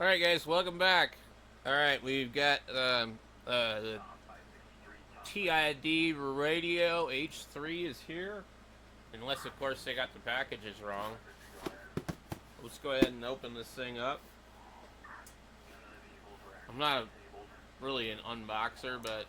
Alright guys, welcome back. Alright, we've got the TID Radio H3 is here. Unless of course they got the packages wrong. Let's go ahead and open this thing up. I'm not really an unboxer, but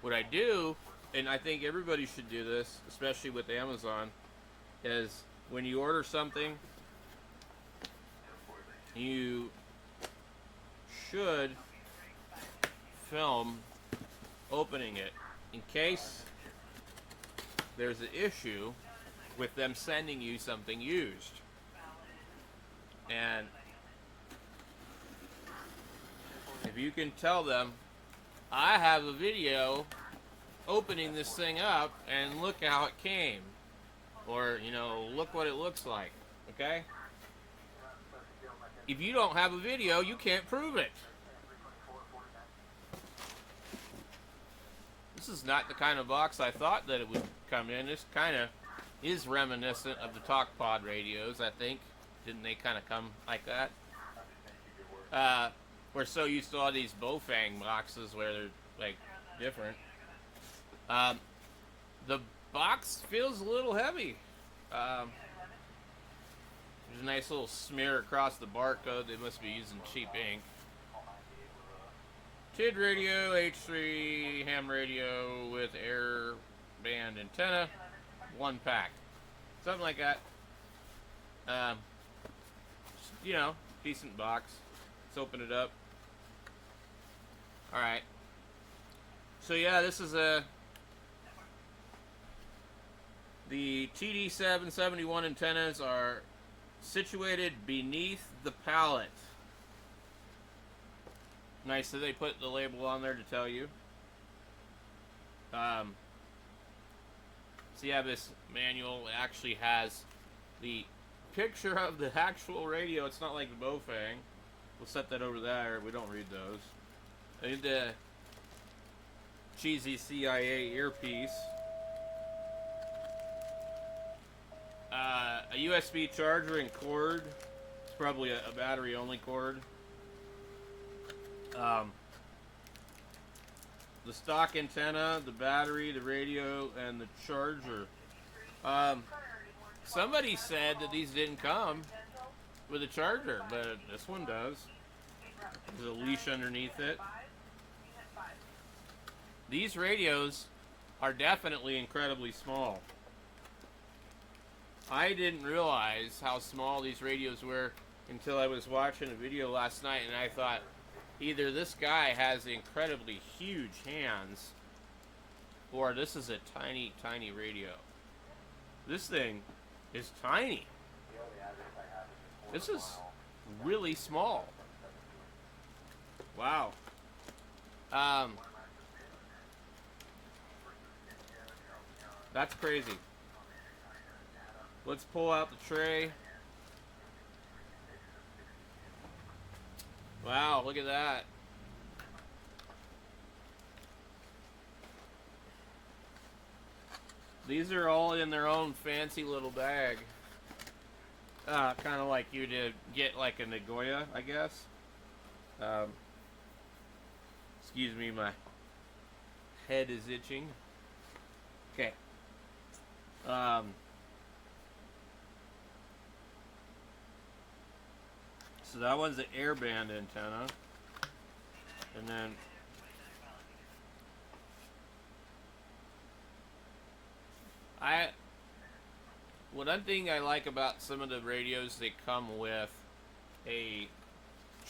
what I do, and I think everybody should do this, especially with Amazon, is when you order something, you should film opening it in case there's an issue with them sending you something used. And if you can tell them, I have a video opening this thing up and look how it came, or look what it looks like, okay? If you don't have a video, you can't prove it. This is not the kind of box I thought that it would come in. This kind of is reminiscent of the TalkPod radios, I think. Didn't they kind of come like that? We're so used to all these Bofang boxes where they're like different. The box feels a little heavy. There's a nice little smear across the barcode. They must be using cheap ink. TID Radio H3 ham radio with air band antenna, 1 pack, something like that. Decent box. Let's open it up. All right. So yeah, this is the TD 771 antennas are situated beneath the pallet. Nice that they put the label on there to tell you. So yeah, this manual actually has the picture of the actual radio. It's not like the Bofang. We'll set that over there. We don't read those. And the cheesy CIA earpiece. A USB charger and cord. It's probably a battery-only cord. The stock antenna, the battery, the radio, and the charger. Somebody said that these didn't come with a charger, but this one does. There's a leash underneath it. These radios are definitely incredibly small. I didn't realize how small these radios were until I was watching a video last night, and I thought, either this guy has incredibly huge hands, or this is a tiny, tiny radio. This thing is tiny. This is really small. Wow. That's crazy. Let's pull out the tray. Wow, look at that. These are all in their own fancy little bag. Kind of like you did get like a Nagoya, I guess. Excuse me, my head is itching. Okay. So that one's the airband antenna. And then one thing I like about some of the radios, they come with a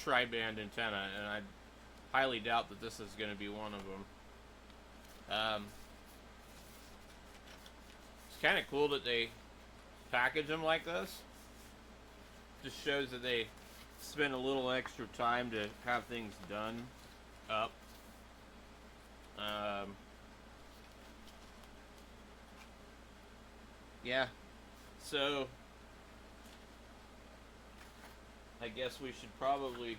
tri-band antenna, and I highly doubt that this is going to be one of them. It's kind of cool that they package them like this. Just shows that they spend a little extra time to have things done up. Yeah, so I guess we should probably.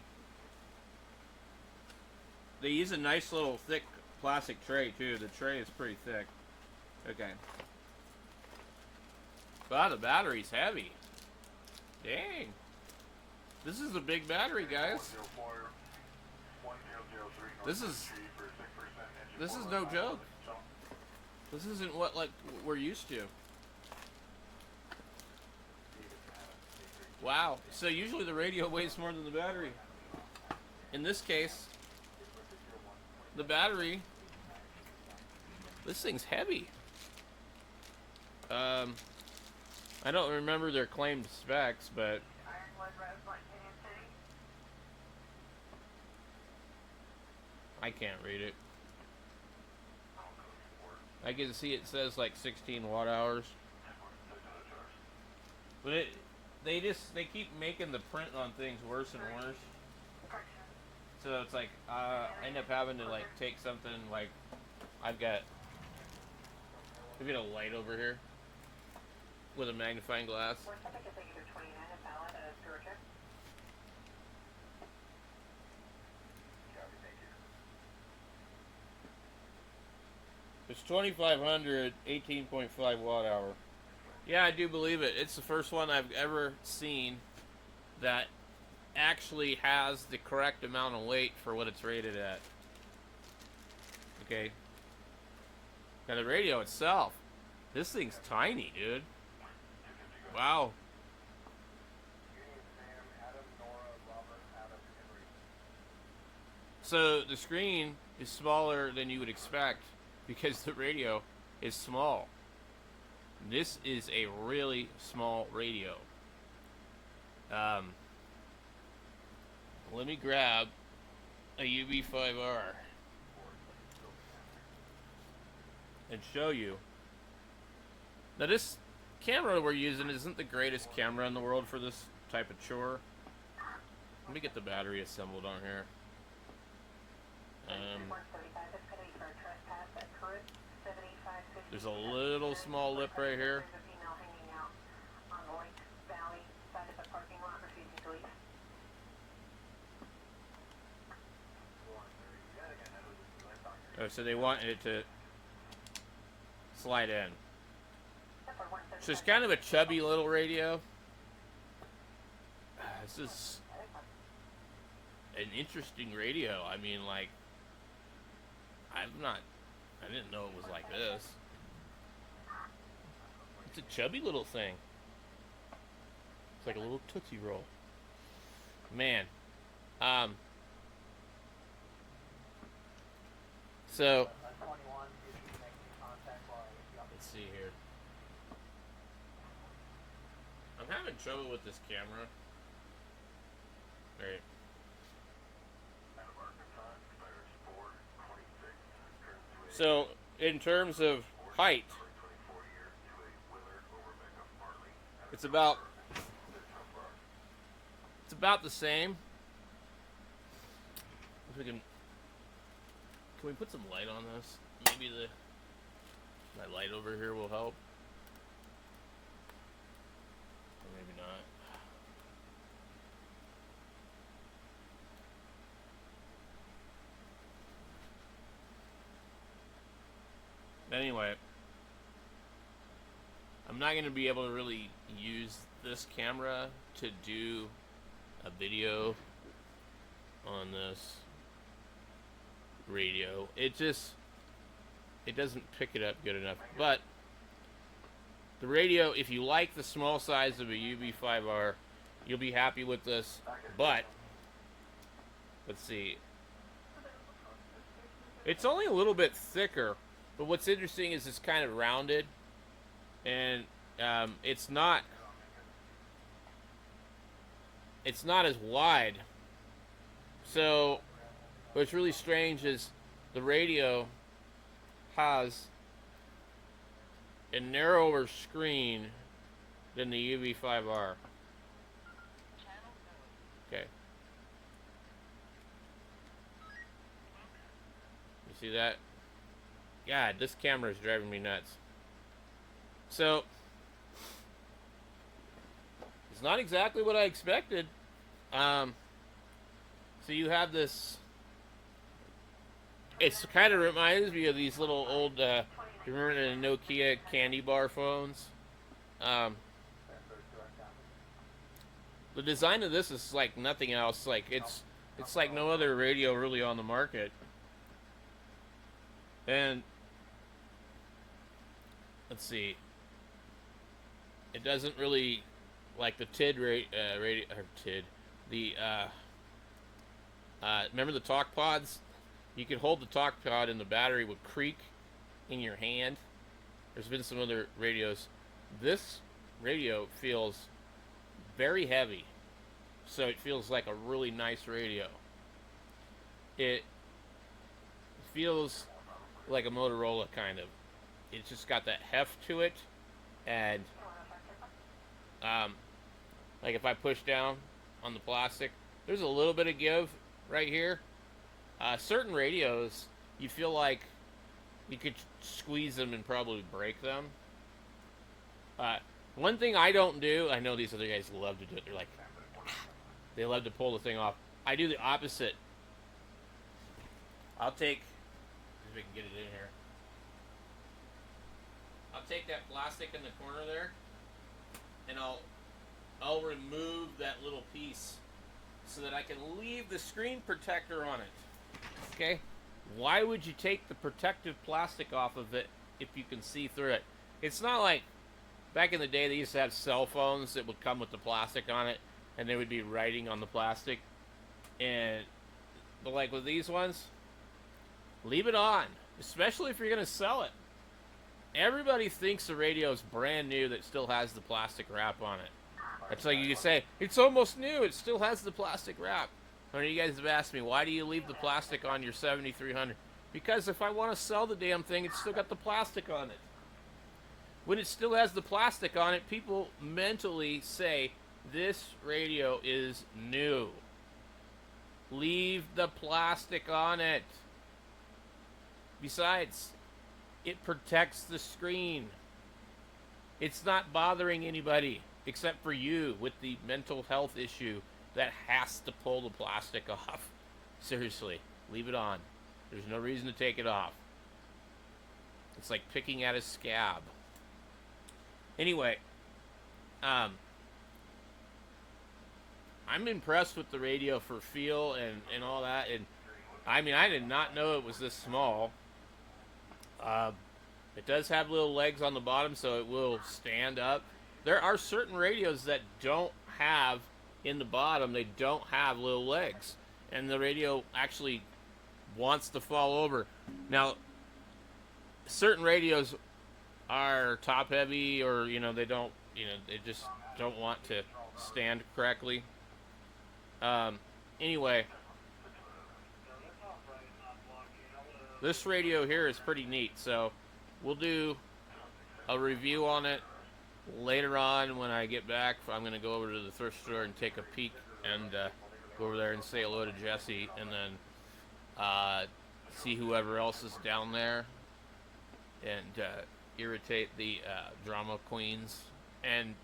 They use a nice little thick plastic tray too. The tray is pretty thick. Okay. Wow, the battery's heavy. Dang. This is a big battery, guys. This is no joke. This isn't what like we're used to. Wow. So usually the radio weighs more than the battery. In this case, the battery, this thing's heavy. I don't remember their claimed specs, but I can't read it. I can see it says like 16 watt hours. But they keep making the print on things worse and worse. So it's like I end up having to like take something like I've got a light over here with a magnifying glass. It's 2500, 18.5 watt hour. Yeah, I do believe it. It's the first one I've ever seen that actually has the correct amount of weight for what it's rated at. Okay. Now the radio itself, this thing's tiny, dude. Wow. So the screen is smaller than you would expect because the radio is small. This is a really small radio. Let me grab a UB5R and show you. Now this camera we're using isn't the greatest camera in the world for this type of chore. Let me get the battery assembled on here. There's a little small lip right here. Oh, so they wanted it to slide in. So it's kind of a chubby little radio. This is an interesting radio. I mean, like, I didn't know it was like this. It's a chubby little thing. It's like a little Tootsie Roll. Man. So, let's see here. I'm having trouble with this camera. Right. So, in terms of height, it's about the same. If we can we put some light on this? Maybe my light over here will help. Or maybe not. Anyway, I'm not going to be able to really use this camera to do a video on this radio. It doesn't pick it up good enough. But the radio, if you like the small size of a UB5R, you'll be happy with this. But let's see, it's only a little bit thicker. But what's interesting is it's kind of rounded, and it's not as wide. So what's really strange is the radio has a narrower screen than the UV5R. Okay. You see that? God, this camera is driving me nuts. So, it's not exactly what I expected. So you have this. It kind of reminds me of these little old. You remember the Nokia candy bar phones? the design of this is like nothing else. Like it's like no other radio really on the market. And let's see, it doesn't really like the TID radio or TID the remember the talk pods? You could hold the talk pod and the battery would creak in your hand. There's been some other radios. This radio feels very heavy, so it feels like a really nice radio. It feels like a Motorola kind of. It's just got that heft to it, and like if I push down on the plastic, there's a little bit of give right here. Certain radios, you feel like you could squeeze them and probably break them. One thing I don't do, I know these other guys love to do it. They're like, they love to pull the thing off. I do the opposite. I'll take, if we can get it in here. I'll take that plastic in the corner there, and I'll remove that little piece so that I can leave the screen protector on it. Okay? Why would you take the protective plastic off of it if you can see through it? It's not like back in the day they used to have cell phones that would come with the plastic on it and they would be writing on the plastic. But like with these ones, leave it on, especially if you're going to sell it. Everybody thinks the radio is brand new that still has the plastic wrap on it. It's like you can say, it's almost new, it still has the plastic wrap. One of you guys have asked me, why do you leave the plastic on your 7300? Because if I want to sell the damn thing, it's still got the plastic on it. When it still has the plastic on it, people mentally say, this radio is new. Leave the plastic on it. Besides, it protects the screen. It's not bothering anybody except for you with the mental health issue that has to pull the plastic off. Seriously, leave it on. There's no reason to take it off. It's like picking at a scab. Anyway, I'm impressed with the radio for feel and all that. And I mean, I did not know it was this small. It does have little legs on the bottom, so it will stand up. There are certain radios that don't have in the bottom, they don't have little legs, and the radio actually wants to fall over. Now, certain radios are top heavy, or they don't, they just don't want to stand correctly. Anyway, this radio here is pretty neat, so we'll do a review on it later on when I get back. I'm going to go over to the thrift store and take a peek and go over there and say hello to Jesse, and then see whoever else is down there and irritate the drama queens and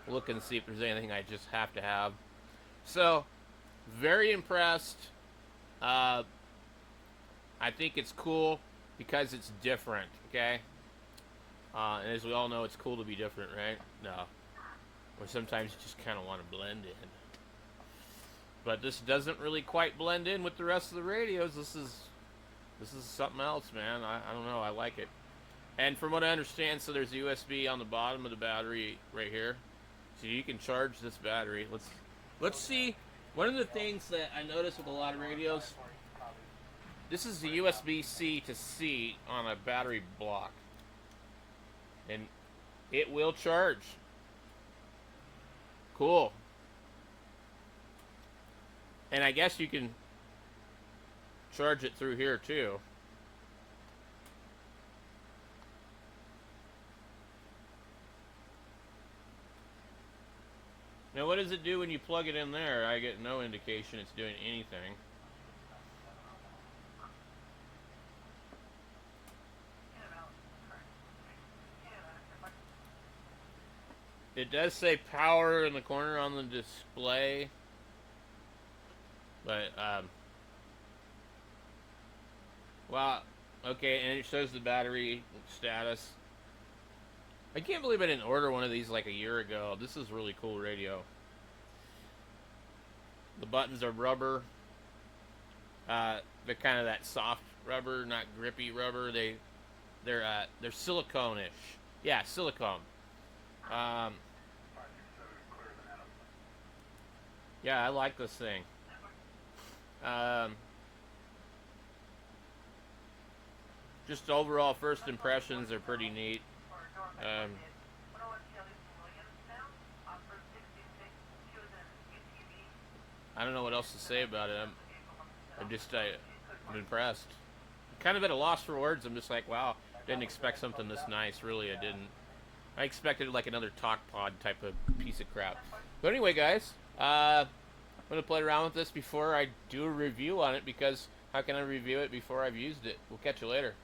look and see if there's anything I just have to have. So, very impressed. I think it's cool because it's different, okay? And as we all know, it's cool to be different, right? No. Or sometimes you just kind of want to blend in. But this doesn't really quite blend in with the rest of the radios. This is something else, man. I don't know. I like it. And from what I understand, so there's a USB on the bottom of the battery right here. So you can charge this battery. Let's see. One of the things that I notice with a lot of radios, this is the USB-C to C on a battery block. And it will charge. Cool. And I guess you can charge it through here too. Now what does it do when you plug it in there? I get no indication it's doing anything. It does say power in the corner on the display, but well, okay, and it shows the battery status. I can't believe I didn't order one of these like a year ago. This is really cool radio. The buttons are rubber. They're kind of that soft rubber, not grippy rubber. They're silicone-ish. Yeah, silicone. Um, yeah, I like this thing. Um, just overall first impressions are pretty neat. Um, I don't know what else to say about it. I'm impressed. Kind of at a loss for words. I'm just like, wow, didn't expect something this nice. Really, I didn't. I expected like another talk pod type of piece of crap. But anyway, guys, I'm gonna play around with this before I do a review on it, because how can I review it before I've used it? We'll catch you later.